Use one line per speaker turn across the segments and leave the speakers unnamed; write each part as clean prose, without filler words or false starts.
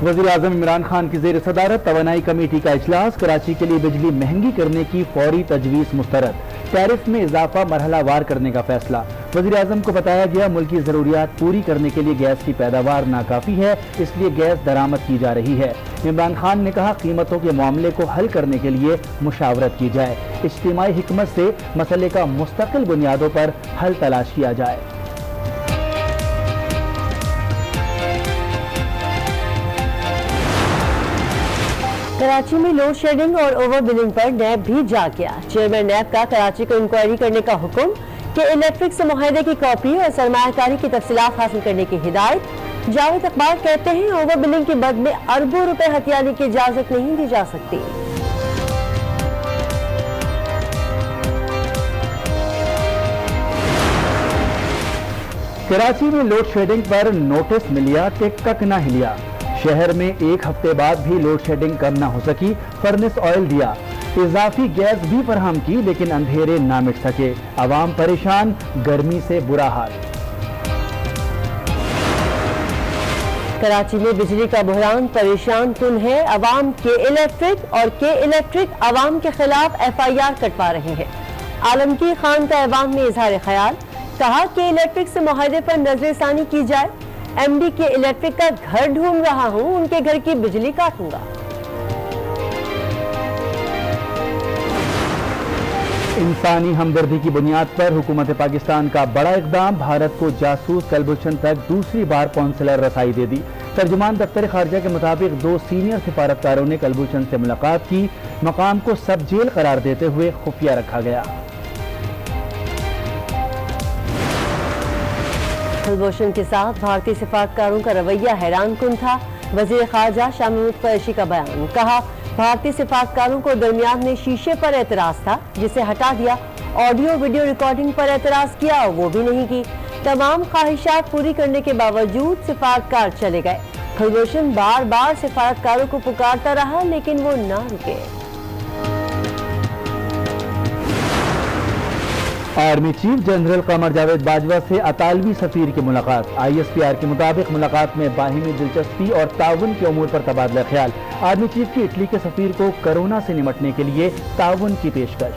वज़ीर-ए-आज़म इमरान खान की ज़ेर सदारत तवानाई कमेटी का इजलास। कराची के लिए बिजली महंगी करने की फौरी तजवीज़ मुस्तरद। टैरिफ में इजाफा मरहलावार करने का फैसला। वज़ीर-ए-आज़म को बताया गया मुल्की ज़रूरियात पूरी करने के लिए गैस की पैदावार नाकाफ़ी है, इसलिए गैस दरामद की जा रही है। इमरान खान ने कहा कीमतों के मामले को हल करने के लिए मुशावरत की जाए। इज्तिमाई हिकमत से मसले का मुस्तकिल बुनियादों पर हल तलाश किया जाए।
कराची में लोड शेडिंग और ओवर बिलिंग पर नैब भी जाग गया। चेयरमैन नैब का कराची को इंक्वायरी करने का हुक्म कि इलेक्ट्रिक से मुआहदे की कॉपी और सरमायाकारी की तफसीलात हासिल करने की हिदायत। जावेद अकबर कहते हैं ओवर बिलिंग के बद में अरबों रुपए हथियाने की इजाजत नहीं दी जा सकती।
कराची में लोड शेडिंग पर नोटिस मिलिया, टिक तक न हिलिया। शहर में एक हफ्ते बाद भी लोड शेडिंग कम न हो सकी। फर्नेस ऑयल दिया, इजाफी गैस भी फराहम की, लेकिन अंधेरे ना मिट सके। आवाम परेशान, गर्मी से बुरा हाल।
कराची में बिजली का बहरान परेशान कुन है। अवाम के इलेक्ट्रिक अवाम के खिलाफ FIR कटवा रहे हैं। आलमगीर खान का ऐवान में इजहार ख्याल, कहा कि इलेक्ट्रिक से मुआहदे पर नजरसानी की जाए। MD के इलेक्ट्रिक का घर ढूंढ रहा हूं, उनके घर की बिजली काटूंगा।
इंसानी हमदर्दी की बुनियाद पर हुकूमत पाकिस्तान का बड़ा इकदाम। भारत को जासूस कलभूषण तक दूसरी बार कौंसलर रसाई दे दी। तर्जुमान दफ्तर खारजा के मुताबिक 2 सीनियर सिफारतकारों ने कलभूषण से मुलाकात की। मकाम को सब जेल करार देते हुए खुफिया रखा गया।
कलभूषण के साथ भारतीय सिफारतकारों का रवैया हैरान कुन था। वजीर खारजा शाह महमूद कुरैशी का बयान, कहा भारतीय सिफारतकारों को दरमियान में शीशे पर एतराज था, जिसे हटा दिया। ऑडियो वीडियो रिकॉर्डिंग पर एतराज किया, वो भी नहीं की। तमाम ख्वाहिशात पूरी करने के बावजूद सिफारतकार चले गए। कलभूषण बार बार सिफारतकारों को पुकारता रहा, लेकिन वो ना रुके।
Army chief general Qamar Javed Bajwa से अतालवी सफीर की मुलाकात। ISPR के मुताबिक मुलाकात में बाहिमी दिलचस्पी और ताउन के उमूर पर तबादला ख्याल। आर्मी चीफ की इटली के सफीर को कोरोना से निमटने के लिए ताउन की पेशकश।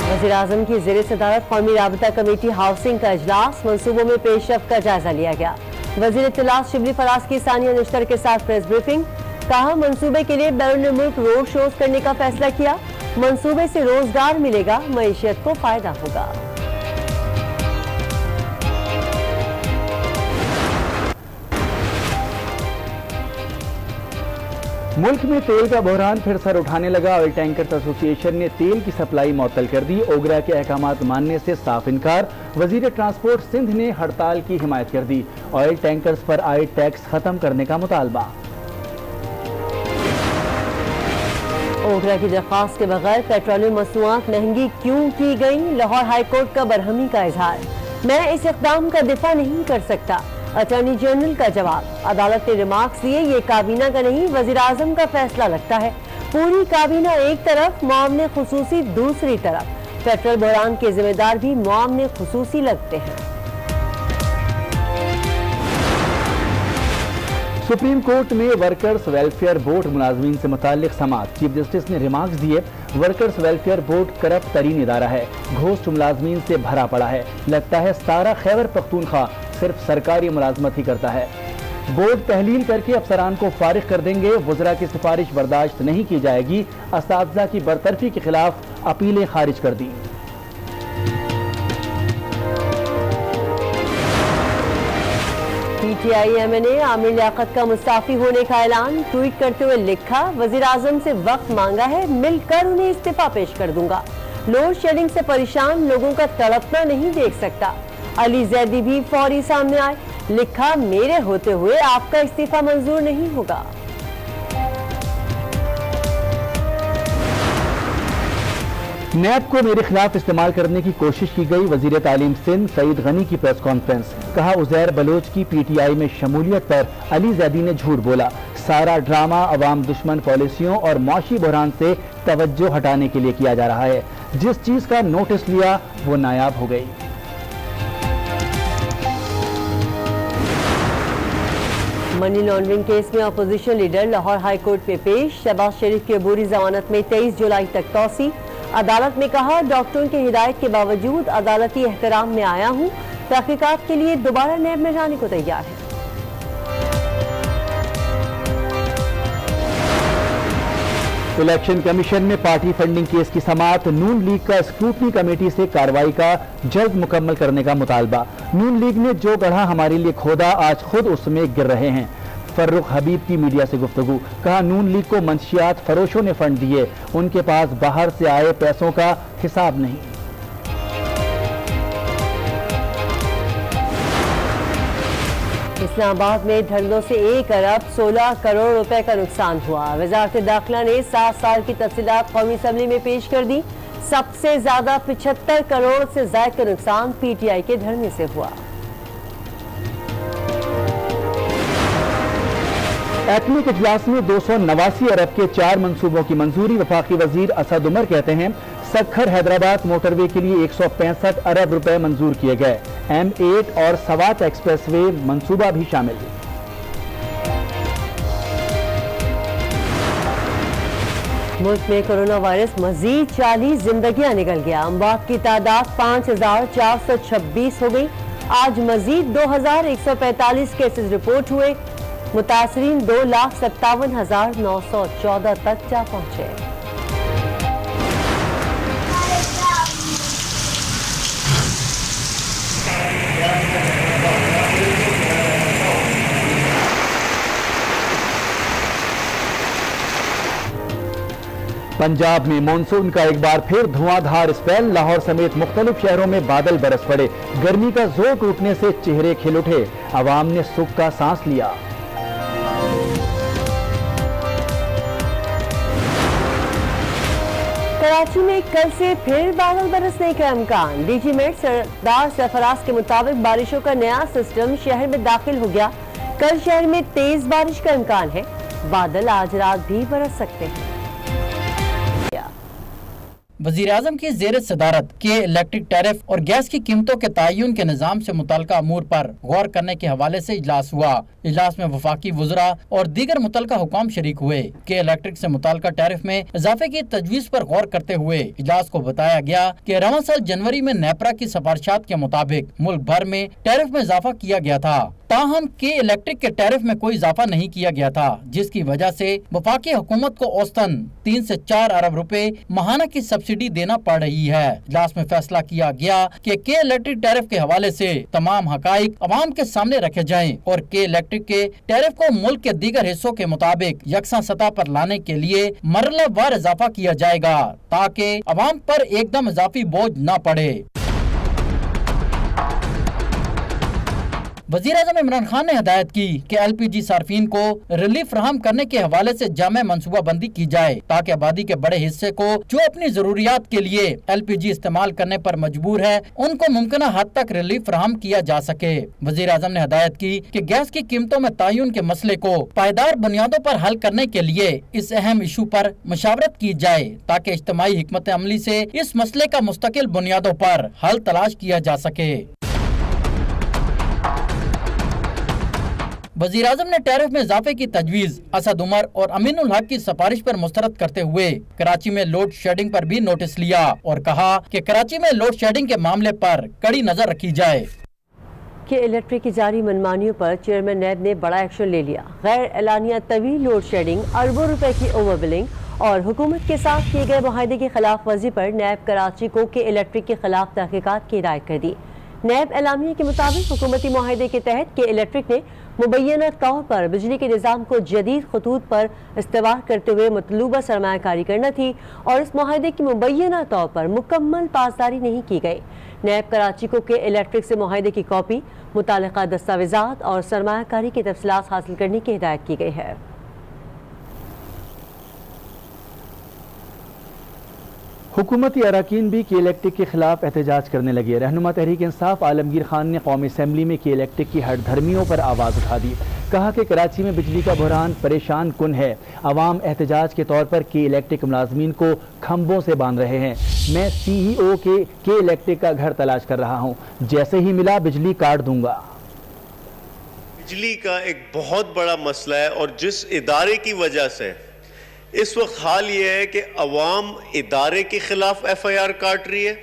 वज़ीर-ए-आज़म की ज़ेर सदारत कौमी राबता कमेटी हाउसिंग का इजलास। मंसूबों में पेशरफ्त का जायजा लिया गया। वज़ीर इत्तलात शिबली फराज की सानिया निश्तर के साथ प्रेस ब्रीफिंग, कहा मंसूबे के लिए बैरून मुल्क रोड शोज करने का फैसला किया। मंसूबे से रोजगार मिलेगा, मईशत को फायदा होगा।
मुल्क में तेल का बहरान फिर सर उठाने लगा। ऑयल टैंकर्स एसोसिएशन ने तेल की सप्लाई मुअत्तल कर दी। ओगरा के अहकामात मानने से साफ इनकार। वजीर ट्रांसपोर्ट सिंध ने हड़ताल की हिमायत कर दी। ऑयल टैंकर्स पर आए टैक्स खत्म करने का मुतालबा।
ओगरा की दरख्वास्त के बगैर पेट्रोलियम मसनूआत महंगी क्यों की गई? लाहौर हाई कोर्ट का बरहमी का इजहार, मैं इस इक़दाम का दिफा नहीं कर सकता। अटॉर्नी जनरल का जवाब, अदालत ने रिमार्क्स दिए ये काबीना का नहीं वज़ीर-ए-आज़म का फैसला लगता है। पूरी काबीना एक तरफ, मुआवने खुसूसी दूसरी तरफ। पेट्रोल बहरान के जिम्मेदार भी मुआवने खुसूसी लगते हैं।
सुप्रीम कोर्ट में वर्कर्स वेलफेयर बोर्ड मुलाजमीन से मुताल्लिक समाअत। चीफ जस्टिस ने रिमार्क्स दिए, वर्कर्स वेलफेयर बोर्ड करप्ट तरीन इदारा है, घोस्ट मुलाजमीन से भरा पड़ा है। लगता है सारा खैबर पख्तूनख्वा सिर्फ सरकारी मुलाजमत ही करता है। बोर्ड तहलील करके अफसरान को फारिग कर देंगे। वज़रा की सिफारिश बर्दाश्त नहीं की जाएगी। असातिज़ा की बरतरफी के खिलाफ अपीलें खारिज कर दी।
PTI-MNA आमिर लियाकत का मुस्ताफी होने का ऐलान। ट्वीट करते हुए लिखा, वज़ीर-ए-आज़म से वक्त मांगा है, मिलकर उन्हें इस्तीफा पेश कर दूंगा। लोड शेडिंग से परेशान लोगों का तड़पना नहीं देख सकता। अली जैदी भी फौरी सामने आए, लिखा मेरे होते हुए आपका इस्तीफा मंजूर नहीं होगा।
नैब को मेरे खिलाफ इस्तेमाल करने की कोशिश की गई। वजीर तालीम सिंध सईद गनी की प्रेस कॉन्फ्रेंस, कहा उज़ैर बलोच की PTI में शमूलियत पर अली जैदी ने झूठ बोला। सारा ड्रामा अवाम दुश्मन पॉलिसियों और मौशी बहरान से तवज्जो हटाने के लिए किया जा रहा है। जिस चीज का नोटिस लिया वो नायाब हो गई।
मनी लॉन्ड्रिंग केस में opposition leader Lahore high court में पेश। शहबाज शरीफ की अबूरी जमानत में 23 जुलाई तक तौसी। अदालत ने कहा, डॉक्टरों की हिदायत के बावजूद अदालती एहतराम में आया हूँ, तहकीकात के लिए दोबारा नैब में जाने को तैयार है।
इलेक्शन कमीशन में पार्टी फंडिंग केस की समाअत। नून लीग का स्क्रूटनी कमेटी से कार्रवाई का जल्द मुकम्मल करने का मुतालबा। नून लीग ने जो गढ़ा हमारे लिए खोदा, आज खुद उसमें गिर रहे हैं। फर्रुख हबीब की मीडिया से गुफ्तगू। कहा, नून लीग को मंशियात फरोशों ने फंड दिए, उनके पास बाहर से आए पैसों का हिसाब नहीं।
इस्लामाबाद में धरनों से 1 अरब 16 करोड़ रुपए का नुकसान हुआ। वजारत दाखिला ने 7 साल की तफसीलात कौमी असम्बली में पेश कर दी। सबसे ज्यादा 75 करोड़ से ज्यादा का नुकसान पीटीआई के धरने से हुआ।
एटमिक इजलास में 289 अरब के 4 मंसूबों की मंजूरी। वफाकी वजीर असद उमर कहते हैं, सखर हैदराबाद मोटरवे के लिए 165 अरब रुपए मंजूर किए गए। M8 और सवात एक्सप्रेसवे मंसूबा भी शामिल है।
मुल्क में कोरोना वायरस मजीद 40 जिंदगियां निकल गया। अमवात की तादाद 5426 हो गई। आज मजीद 2145 केसेस रिपोर्ट हुए। मुतासरीन 2,57,914 तक जा पहुंचे।
पंजाब में मानसून का एक बार फिर धुआंधार स्पेल। लाहौर समेत मुख्तलिफ शहरों में बादल बरस पड़े। गर्मी का जोर टूटने से चेहरे खिल उठे। अवाम ने सुख का सांस लिया।
कराची में कल से फिर बादल बरसने का इम्कान। डीजी मेट सरदार सरफराज के मुताबिक बारिशों का नया सिस्टम शहर में दाखिल हो गया। कल शहर में तेज बारिश का इम्कान है। बादल आज रात भी बरस सकते हैं।
वज़ीर-ए-आज़म की ज़ेर सदारत के इलेक्ट्रिक टैरिफ और गैस की कीमतों के तयन के निज़ाम से मुतल्लिका अमूर पर गौर करने के हवाले से इजलास हुआ। इजलास में वफाकी वज़रा और दीगर मुतल्लिका हुकाम शरीक हुए। के इलेक्ट्रिक से मुतल्लिका टैरिफ में इजाफे की तजवीज़ पर गौर करते हुए इजलास को बताया गया कि रवां साल जनवरी में नेपरा की सिफारिशात के मुताबिक मुल्क भर में टैरिफ में इजाफा किया गया था। ताहम के इलेक्ट्रिक के टैरिफ में कोई इजाफा नहीं किया गया था, जिसकी वजह से वफाकी हुकूमत को औसतन 3 से 4 अरब रुपए माहाना की सब्सिडी देना पड़ रही है। इजलास में फैसला किया गया कि के इलेक्ट्रिक टैरिफ के हवाले से तमाम हकाइक अवाम के सामने रखे जाएं और के इलेक्ट्रिक के टैरिफ को मुल्क के दीगर हिस्सों के मुताबिक यकसा सतह पर लाने के लिए मरहलावार इजाफा किया जाएगा, ताकि अवाम पर एकदम इजाफी बोझ न पड़े। वज़ीर-ए-आज़म इमरान खान ने हिदायत की कि LPG सार्फिन को रिलीफ फराहम करने के हवाले से जामे मनसूबा बंदी की जाए, ताकि आबादी के बड़े हिस्से को जो अपनी जरूरियात के लिए LPG इस्तेमाल करने पर मजबूर है, उनको मुमकिन हद तक रिलीफ फराहम किया जा सके। वज़ीर-ए-आज़म ने हिदायत की कि गैस की कीमतों में तयन के मसले को पायदार बुनियादों पर हल करने के लिए इस अहम इशू पर मशावरत की जाए, ताकि इज्तिमाई हिकमत अमली से इस मसले का मुस्तकिल बुनियादों पर हल तलाश किया जा सके। वज़ीर-ए-आज़म ने टैरिफ में इजाफे की तजवीज़ असद उमर और अमीनुल हक की सिफारिश पर मुस्तरद करते हुए कराची में लोड शेडिंग पर भी नोटिस लिया और कहा कि कराची में लोड शेडिंग के मामले पर कड़ी नजर रखी जाए।
कि इलेक्ट्रिक की जारी मनमानियों पर चेयरमैन नैब ने बड़ा एक्शन ले लिया। गैर एलानिया तवील लोड शेडिंग, अरबों रुपए की ओवर बिलिंग और हुकूमत के साथ किए गए मुआहदे की खिलाफ वर्जी पर नैब कराची को के इलेक्ट्रिक के खिलाफ तहकीकात की हिदायत कर दी। नैब एलामिया के मुताबिक हुकूमती मुआहदे के तहत के इलेक्ट्रिक ने मुबैना तौर पर बिजली के निज़ाम को जदीद खतूत पर इस्तेवार करते हुए मतलूबा सरमायाकारी करना थी और इस मुआहदे की मुबैना तौर पर मुकम्मल पासदारी नहीं की गई। नैब कराची को के इलेक्ट्रिक से मुआहदे की कॉपी, मुतालिका दस्तावेजात और सरमायाकारी की तफसीलात हासिल करने की हिदायत की गई है।
हुकूमती अरकान भी के इलेक्ट्रिक के खिलाफ एहतजाज करने लगे। रहनुमा तहरीक इंसाफ आलमगीर खान ने कौमी असम्बली में के इलेक्ट्रिक की हठधर्मियों पर आवाज़ उठा दी। कहा कि कराची में बिजली का बहरान परेशान कुन है। अवाम एहतजाज के तौर पर के इलेक्ट्रिक मुलाजमीन को खंभों से बांध रहे हैं। मैं CEO के इलेक्ट्रिक का घर तलाश कर रहा हूँ, जैसे ही मिला बिजली काट दूंगा।
बिजली का एक बहुत बड़ा मसला है और जिस इदारे की वजह से इस वक्त हाल ये है कि अवाम इदारे के खिलाफ FIR काट रही है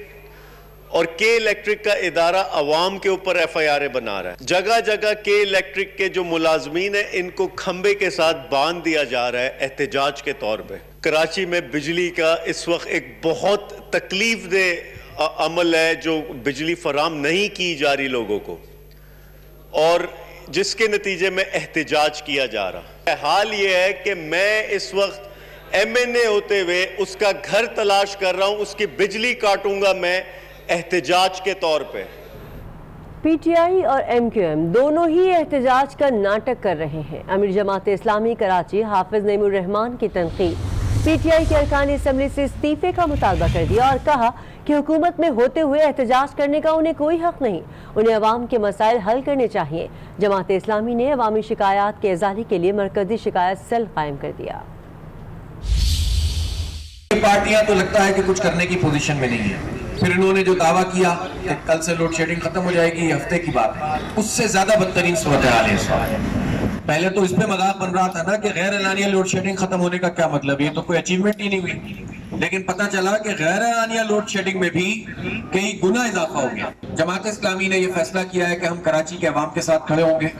और के इलेक्ट्रिक का इदारा अवाम के ऊपर FIR बना रहा है। जगह जगह के इलेक्ट्रिक के जो मुलाजमीन है इनको खंबे के साथ बांध दिया जा रहा है एहतजाज के तौर पे। कराची में बिजली का इस वक्त एक बहुत तकलीफ देह अमल है जो बिजली फराम नहीं की जा रही लोगों को और जिसके नतीजे में एहतजाज किया जा रहा है। हाल ये है कि मैं इस वक्त MNA होते हुए उसका घर तलाश कर रहा हूं, उसकी बिजली काटूंगा मैं एहतजाज के तौर पे।
PTI और MQM दोनों ही एहतजाज का नाटक कर रहे हैं। अमीर जमात इस्लामी कराची हाफिज नईमुर रहमान की तनकीद। PTI के अरकान असम्बली से इस्तीफे का मुतालबा कर दिया और कहा कि हुकूमत में होते हुए एहतजाज करने का उन्हें कोई हक नहीं, उन्हें अवाम के मसाइल हल करने चाहिए। जमात इस्लामी ने अवामी शिकायत के इजाले के लिए मरकजी शिकायत सेल कायम कर दिया।
पार्टियां तो लगता है कि कुछ करने की पोजीशन में नहीं है। फिर इन्होंने जो दावा किया कि कल से लोड शेडिंग खत्म हो जाएगी, ये हफ्ते की बात है, उससे ज्यादा बदतरीन सूरत हाल है इस वक्त। पहले तो इस पे मजाक बन रहा था ना कि गैर एलानिया लोड शेडिंग खत्म होने का क्या मतलब, ये तो कोई अचीवमेंट ही नहीं हुई। लेकिन पता चला कि गैर एलानिया लोड शेडिंग में भी कई गुना इजाफा हो गया। जमात इस्लामी ने यह फैसला किया है कि हम कराची के अवाम के साथ खड़े होंगे।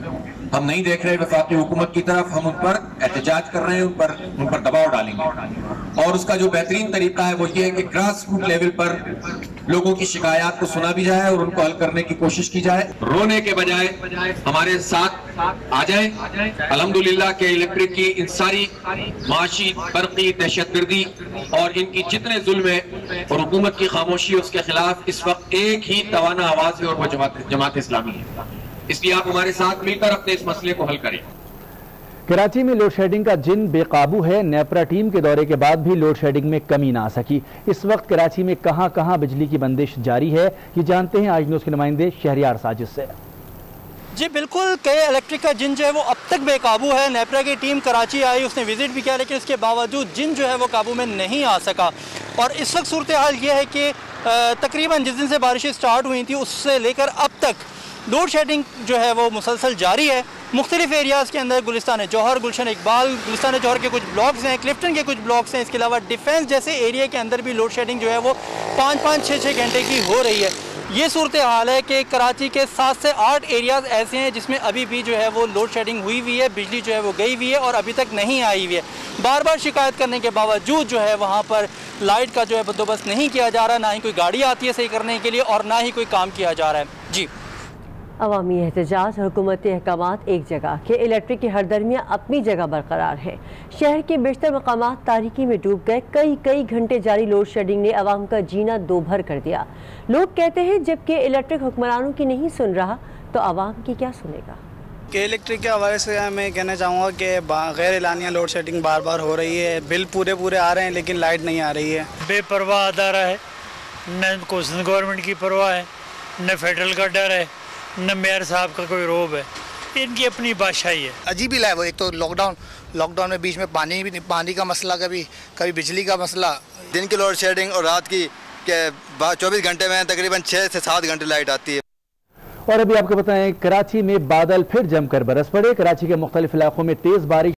हम नहीं देख रहे वफाकी हुकूमत की तरफ, हम उन पर एहतजाज कर रहे हैं, उन पर दबाव डालेंगे। और उसका जो बेहतरीन तरीका है वो ये है कि ग्रास रूट लेवल पर लोगों की शिकायत को सुना भी जाए और उनको हल करने की कोशिश की जाए। रोने के बजाय हमारे साथ आ जाए। अल्हम्दुलिल्लाह के इलेक्ट्रिक की इन सारी माशी, बरकी, दहशतगर्दी और इनकी जितने जुल्म है और हुकूमत की खामोशी, उसके खिलाफ इस वक्त एक ही तवाना आवाज है और वो जमात इस्लामी है। इसलिए आप हमारे साथ मिलकर अपने इस मसले को हल करें।
कराची में लोड शेडिंग का जिन बेकाबू है। नेपरा टीम के दौरे के बाद भी लोड शेडिंग में कमी ना आ सकी। इस वक्त कराची में कहां कहां बिजली की बंदिश जारी है, ये जानते हैं आज न्यूज़ के नुमाइंदे शहरियार साजिद से।
जी बिल्कुल, के इलेक्ट्रिक का जिन जो है वो अब तक बेकाबू है। नेपरा की टीम कराची आई, उसने विजिट भी किया, लेकिन उसके बावजूद जिन जो है वो काबू में नहीं आ सका। और इस वक्त सूरत हाल ये है कि तकरीबन जिस दिन से बारिशें स्टार्ट हुई थी उससे लेकर अब तक लोड शेडिंग जो है वो मुसलसल जारी है। मुख्तलिफ एरियाज़ के अंदर गुलिस्तान जौहर, गुलशन इकबाल, गुलिस्तान जौहर के कुछ ब्लॉक्स हैं, क्लिफ्टन के कुछ ब्लॉक्स हैं, इसके अलावा डिफेंस जैसे एरिया के अंदर भी लोड शेडिंग जो है वो 5-5, 6-6 घंटे की हो रही है। ये सूरत हाल है कि कराची के 7 से 8 एरियाज़ ऐसे हैं जिसमें अभी भी जो है वो लोड शेडिंग हुई हुई है, बिजली जो है वो गई हुई है और अभी तक नहीं आई हुई है। बार बार शिकायत करने के बावजूद जो है वहाँ पर लाइट का जो है बंदोबस्त नहीं किया जा रहा, ना ही कोई गाड़ी आती है सही करने के लिए और ना ही कोई काम किया जा रहा है। जी,
अवामी एहतजाज और हुकूमती अहकामात एक जगह के इलेक्ट्रिक की हरदर्मियाँ अपनी जगह बरकरार हैं। शहर के बेशतर मकामात तारीकी में डूब गए। कई घंटे जारी लोड शेडिंग ने अवाम का जीना दोभर कर दिया। लोग कहते हैं जबकि इलेक्ट्रिक हुक्मरानों की नहीं सुन रहा तो अवाम की क्या सुनेगा।
के इलेक्ट्रिक के हवाले से मैं कहना चाहूँगा कि गैर एलानिया लोड शेडिंग बार बार हो रही है। बिल पूरे आ रहे हैं लेकिन लाइट नहीं आ रही है।
बेपरवाह अदारा है, न कोशिश गवर्नमेंट की परवाह है, न फेडरल का डर है, न मेयर साहब का कोई रोब है। इनकी अपनी बादशाही है।
अजीब ही है वो। एक तो लॉकडाउन में बीच में पानी का मसला, कभी बिजली का मसला।
दिन की लोड शेडिंग और रात की 24 घंटे में तकरीबन 6 से 7 घंटे लाइट आती है।
और अभी आपको बताएं, कराची में बादल फिर जमकर बरस पड़े। कराची के मुख्तलिफ इलाकों में तेज बारिश